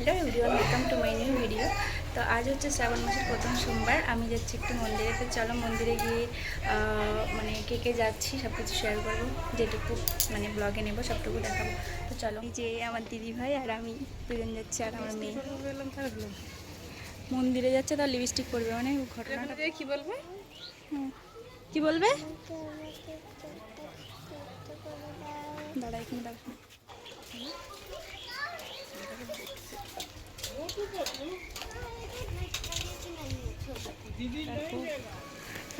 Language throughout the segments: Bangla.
Hello everyone, welcome to my new video. তো আজ হচ্ছে শ্রাবণ মাসের প্রথম সোমবার। আমি যাচ্ছি একটু মন্দিরে। তো চলো মন্দিরে গিয়ে মানে কে কে যাচ্ছি সব কিছু শেয়ার করবো, যেটুকু মানে ব্লগে নেবো সবটুকু দেখাবো। তো চলো, এই যে আমার দিদি ভাই আর আমি দুজন যাচ্ছি, আর আমার মেয়ে মন্দিরে যাচ্ছে। তার লিপস্টিক পরবে, মানে ঘটনাটা কি বলবে? কি বলবে? দাঁড়া এখানে দাঁড়া।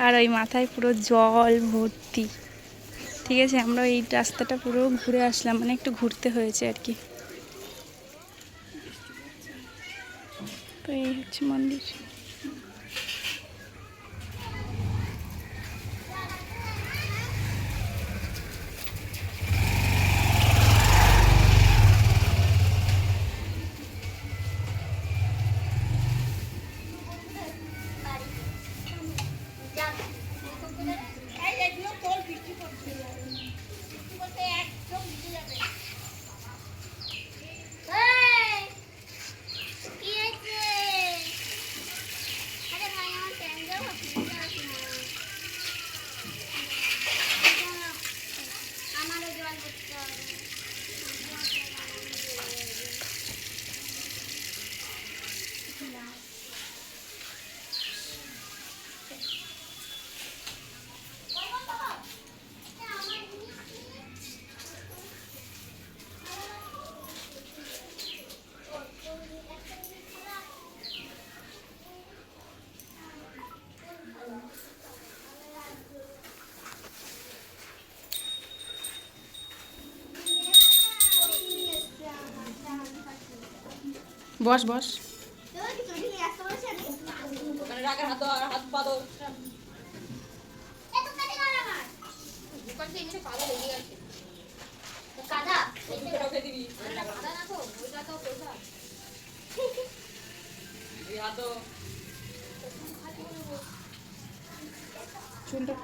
আর ওই মাথায় পুরো জল ভর্তি। ঠিক আছে, আমরা এই রাস্তাটা পুরো ঘুরে আসলাম, মানে একটু ঘুরতে হয়েছে আর কি। তো এই হচ্ছে মন্দির। বস বস। চুলটা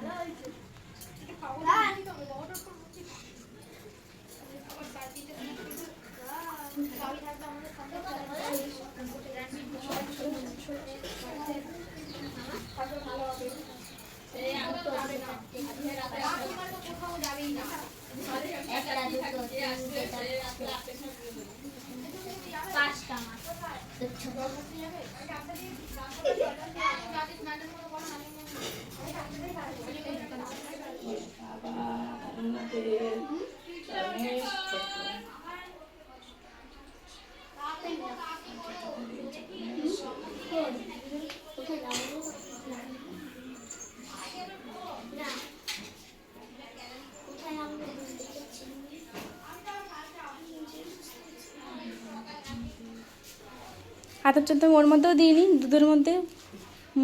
আতপ চাল তো ওর মধ্যেও দিইনি, দুধের মধ্যে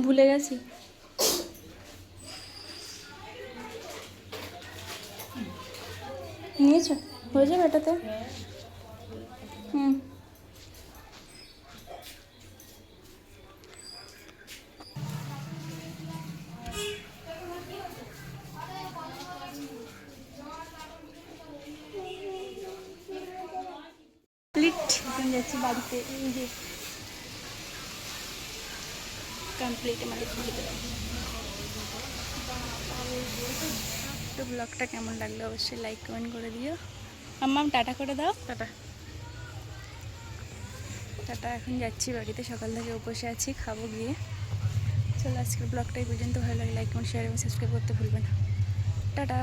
ভুলে গেছি। নিয়েছো? হয়ে যাবে এটাতে। হুম, এখন যাচ্ছি বাড়িতে। এই যে কমপ্লিট আমাদের ভিডিও। তো ব্লগটা কেমন লাগলো অবশ্যই লাইক কমেন্ট করে দিও। আম্মাম টাটা করে দাও। Tata tata. এখন যাচ্ছি বাড়িতে, সকাল থেকে উপসে আছি, খাবো গিয়ে। চলো আজকের ব্লগটা এই পর্যন্ত। ভালো লাগে লাইক কমেন্ট শেয়ার এবং সাবস্ক্রাইব করতে ভুলবে না। টাটা।